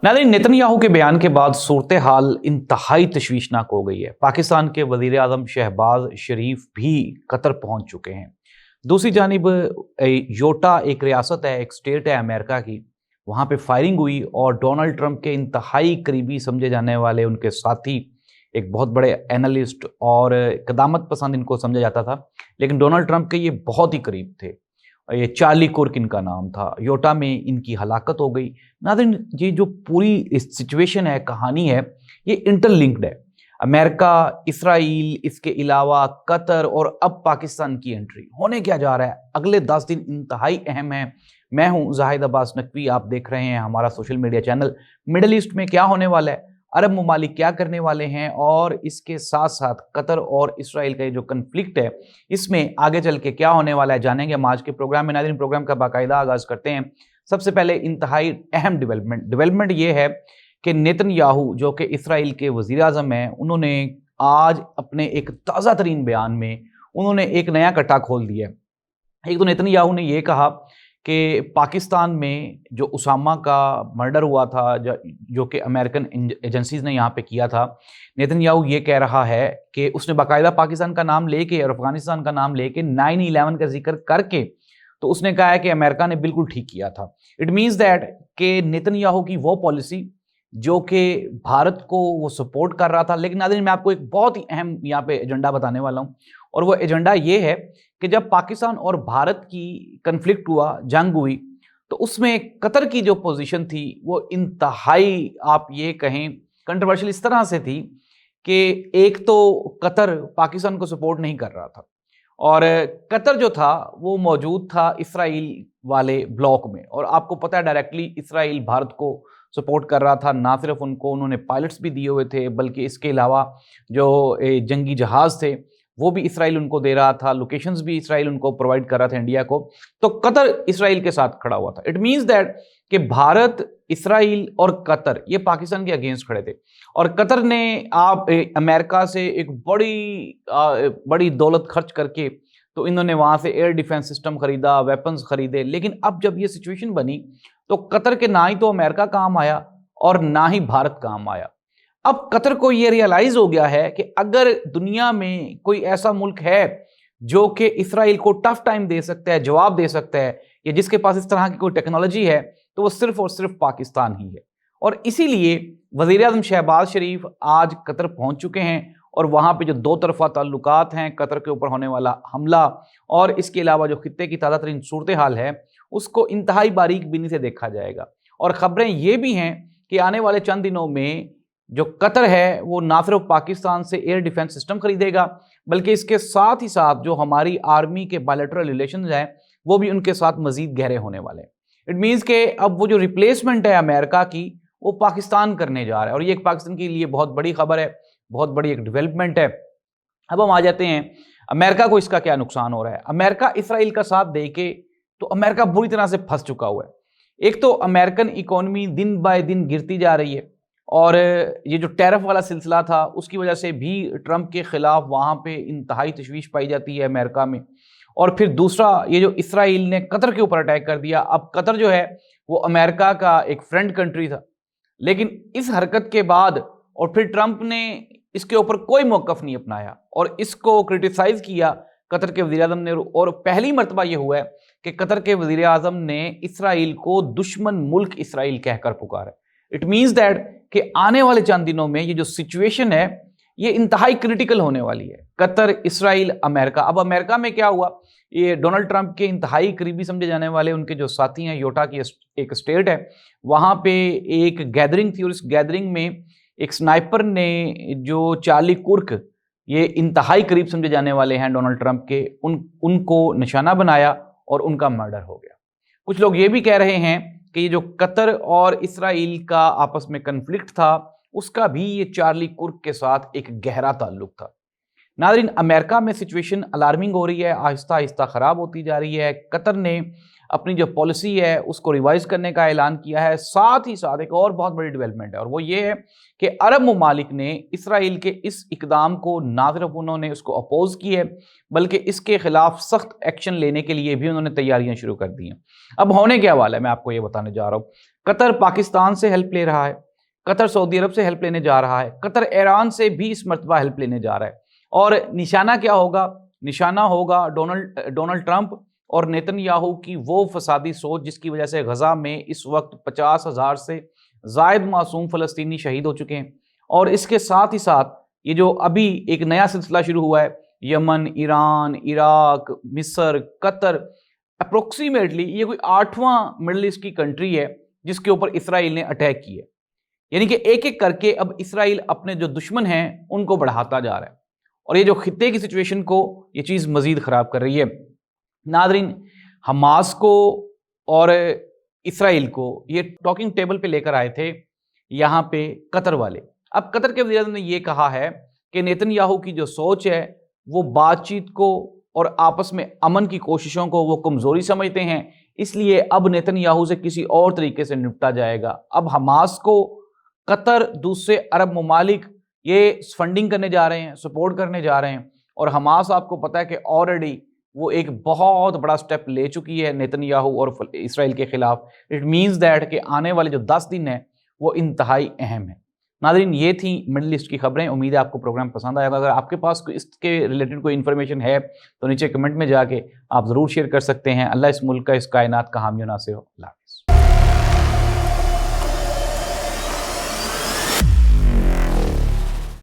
नाज़रीन, नेतन्याहू के बयान के बाद सूरत हाल इंतहाई तशवीशनाक हो गई है। पाकिस्तान के वज़ीर आज़म शहबाज शरीफ भी कतर पहुंच चुके हैं। दूसरी जानिब योटा एक रियासत है, एक स्टेट है अमेरिका की, वहाँ पे फायरिंग हुई और डोनाल्ड ट्रंप के इंतहाई करीबी समझे जाने वाले उनके साथी, एक बहुत बड़े एनालिस्ट और क़दामत पसंद इनको समझा जाता था, लेकिन डोनाल्ड ट्रंप के ये बहुत ही करीब थे। ये चार्ली कुर्क इनका नाम था। योटा में इनकी हलाकत हो गई। नाज़रीन, ये जो पूरी सिचुएशन है, कहानी है, ये इंटरलिंक्ड है। अमेरिका, इसराइल, इसके अलावा कतर और अब पाकिस्तान की एंट्री होने क्या जा रहा है, अगले 10 दिन इंतहाई अहम है। मैं हूं जाहिद अब्बास नकवी, आप देख रहे हैं हमारा social media channel. Middle east में क्या होने वाला है, अरब ममालिक क्या करने वाले हैं, और इसके साथ साथ कतर और इसराइल का ये जो कन्फ्लिक्ट है, इसमें आगे चल के क्या होने वाला है, जानेंगे हम आज के प्रोग्राम में। नाज़रीन, प्रोग्राम का बाकायदा आगाज़ करते हैं। सबसे पहले इंतहाई अहम डेवलपमेंट ये है कि नेतन्याहू, जो कि इसराइल के वज़ीर आज़म हैं, उन्होंने आज अपने एक ताज़ा तरीन बयान में उन्होंने एक नया कट्टा खोल दिया है। एक तो नेतन्याहू ने ये कहा कि पाकिस्तान में जो उसामा का मर्डर हुआ था, जो कि अमेरिकन एजेंसीज ने यहाँ पे किया था, नेतन्याहू ये कह रहा है कि उसने बाकायदा पाकिस्तान का नाम लेके और अफगानिस्तान का नाम लेके 9/11 का जिक्र करके, तो उसने कहा है कि अमेरिका ने बिल्कुल ठीक किया था। इट मीन्स दैट कि नेतन्याहू की वो पॉलिसी जो कि भारत को वो सपोर्ट कर रहा था। लेकिन नाज़रीन, मैं आपको एक बहुत ही अहम यहाँ पे एजेंडा बताने वाला हूँ, और वो एजेंडा ये है कि जब पाकिस्तान और भारत की कन्फ्लिक्ट हुआ, जंग हुई, तो उसमें कतर की जो पोजीशन थी वो इंतहाई, आप ये कहें, कंट्रोवर्शियल इस तरह से थी कि एक तो कतर पाकिस्तान को सपोर्ट नहीं कर रहा था, और कतर जो था वो मौजूद था इसराइल वाले ब्लॉक में, और आपको पता है डायरेक्टली इसराइल भारत को सपोर्ट कर रहा था। ना सिर्फ उनको उन्होंने पायलट्स भी दिए हुए थे, बल्कि इसके अलावा जो जंगी जहाज़ थे वो भी इसराइल उनको दे रहा था, लोकेशंस भी इसराइल उनको प्रोवाइड कर रहा था इंडिया को। तो कतर इसराइल के साथ खड़ा हुआ था। इट मीन्स दैट कि भारत, इसराइल और कतर ये पाकिस्तान के अगेंस्ट खड़े थे, और कतर ने अमेरिका से एक बड़ी दौलत खर्च करके, तो इन्होंने वहाँ से एयर डिफेंस सिस्टम खरीदा, वेपन्स खरीदे। लेकिन अब जब ये सिचुएशन बनी, तो कतर के ना ही तो अमेरिका काम आया और ना ही भारत काम आया। अब कतर को ये रियलाइज हो गया है कि अगर दुनिया में कोई ऐसा मुल्क है जो कि इसराइल को टफ टाइम दे सकता है, जवाब दे सकता है, या जिसके पास इस तरह की कोई टेक्नोलॉजी है, तो वो सिर्फ और सिर्फ पाकिस्तान ही है। और इसीलिए वज़ीर आज़म शहबाज शरीफ आज कतर पहुंच चुके हैं, और वहां पे जो दो तरफा ताल्लुकात हैं, कतर के ऊपर होने वाला हमला और इसके अलावा जो खित्ते की ताज़ा तरीन सूरत हाल है, उसको इंतहाई बारीक बीनी से देखा जाएगा। और ख़बरें ये भी हैं कि आने वाले चंद दिनों में जो कतर है वो ना सिर्फ पाकिस्तान से एयर डिफेंस सिस्टम खरीदेगा, बल्कि इसके साथ ही साथ जो हमारी आर्मी के बायलैटरल रिलेशंस हैं वो भी उनके साथ मजीद गहरे होने वाले हैं। इट मीन्स के अब वो जो रिप्लेसमेंट है अमेरिका की, वो पाकिस्तान करने जा रहा है, और ये एक पाकिस्तान के लिए बहुत बड़ी खबर है, बहुत बड़ी एक डेवलपमेंट है। अब हम आ जाते हैं अमेरिका को इसका क्या नुकसान हो रहा है। अमेरिका इसराइल का साथ दे के तो अमेरिका बुरी तरह से फंस चुका हुआ है। एक तो अमेरिकन इकोनॉमी दिन बाय दिन गिरती जा रही है, और ये जो टैरिफ वाला सिलसिला था उसकी वजह से भी ट्रंप के खिलाफ वहाँ पे इंतहाई तशवीश पाई जाती है अमेरिका में। और फिर दूसरा, ये जो इसराइल ने कतर के ऊपर अटैक कर दिया। अब कतर जो है वो अमेरिका का एक फ्रेंड कंट्री था, लेकिन इस हरकत के बाद और फिर ट्रंप ने इसके ऊपर कोई मौकफ नहीं अपनाया और इसको क्रिटिसाइज किया कतर के वज़ीर आज़म ने। और पहली मरतबा ये हुआ है कि कतर के वज़ीर आज़म ने इसराइल को दुश्मन मुल्क इसराइल कहकर पुकारा। इट मीन्स दैट कि आने वाले चंद दिनों में ये जो सिचुएशन है ये इंतहाई क्रिटिकल होने वाली है। Qatar, Israel, America. अब अमेरिका में क्या हुआ, ये डोनाल्ड ट्रंप के इंतहाई करीबी समझे जाने वाले उनके जो साथी हैं, योटा की एक स्टेट है, वहाँ पे एक गैदरिंग थी, और इस गैदरिंग में एक स्नाइपर ने जो चार्ली कुर्क, ये इंतहाई करीब समझे जाने वाले हैं डोनाल्ड ट्रंप के, उनको निशाना बनाया और उनका मर्डर हो गया। कुछ लोग ये भी कह रहे हैं कि ये जो कतर और इसराइल का आपस में कन्फ्लिक्ट था, उसका भी ये चार्ली कुर्क के साथ एक गहरा ताल्लुक था। नाज़रीन, अमेरिका में सिचुएशन अलार्मिंग हो रही है, आहिस्ता आहिस्ता ख़राब होती जा रही है। कतर ने अपनी जो पॉलिसी है उसको रिवाइज़ करने का ऐलान किया है। साथ ही साथ एक और बहुत बड़ी डेवलपमेंट है और वो ये है कि अरब ममालिक ने इसराइल के इस इक़दाम को ना सिर्फ उन्होंने उसको अपोज़ की है, बल्कि इसके ख़िलाफ़ सख्त एक्शन लेने के लिए भी उन्होंने तैयारियां शुरू कर दी हैं। अब होने क्या वाला है मैं आपको ये बताने जा रहा हूँ। कतर पाकिस्तान से हेल्प ले रहा है, कतर सऊदी अरब से हेल्प लेने जा रहा है, कतर ईरान से भी इस मरतबा हेल्प लेने जा रहा है। और निशाना क्या होगा? निशाना होगा डोनाल्ड ट्रंप और नेतन्याहू की वो फसादी सोच जिसकी वजह से गजा में इस वक्त 50,000 से जायद मासूम फ़लस्तीनी शहीद हो चुके हैं। और इसके साथ ही साथ ये जो अभी एक नया सिलसिला शुरू हुआ है, यमन, ईरान, इराक, मिस्र, कतर, अप्रोक्सीमेटली ये कोई 8वां मिडल ईस्ट की कंट्री है जिसके ऊपर इसराइल ने अटैक किया है। यानी कि एक एक करके अब इसराइल अपने जो दुश्मन हैं उनको बढ़ाता जा रहा है और ये जो खित्ते की सिचुएशन को ये चीज़ मज़ीद ख़राब कर रही है। नादरीन, हमास को और इसराइल को ये टॉकिंग टेबल पे लेकर आए थे यहाँ पे कतर वाले। अब कतर के वज़ीर-ए-आज़म ने ये कहा है कि नेतन्याहू की जो सोच है वो बातचीत को और आपस में अमन की कोशिशों को वो कमज़ोरी समझते हैं, इसलिए अब नेतन्याहू से किसी और तरीके से निपटा जाएगा। अब हमास को कतर, दूसरे अरब ममालिक ये फंडिंग करने जा रहे हैं, सपोर्ट करने जा रहे हैं और हमास आपको पता है कि ऑलरेडी वो एक बहुत बड़ा स्टेप ले चुकी है नेतन्याहू और इसराइल के खिलाफ। इट मीन्स दैट कि आने वाले जो 10 दिन हैं वो इंतहाई अहम है। नाज़रीन, ये थी मिडल ईस्ट की खबरें। उम्मीद है आपको प्रोग्राम पसंद आएगा। अगर आपके पास इसके रिलेटेड कोई इन्फॉर्मेशन है तो नीचे कमेंट में जाके आप ज़रूर शेयर कर सकते हैं। अल्लाह इस मुल्क का, इस कायनात का हामी नासिर हो।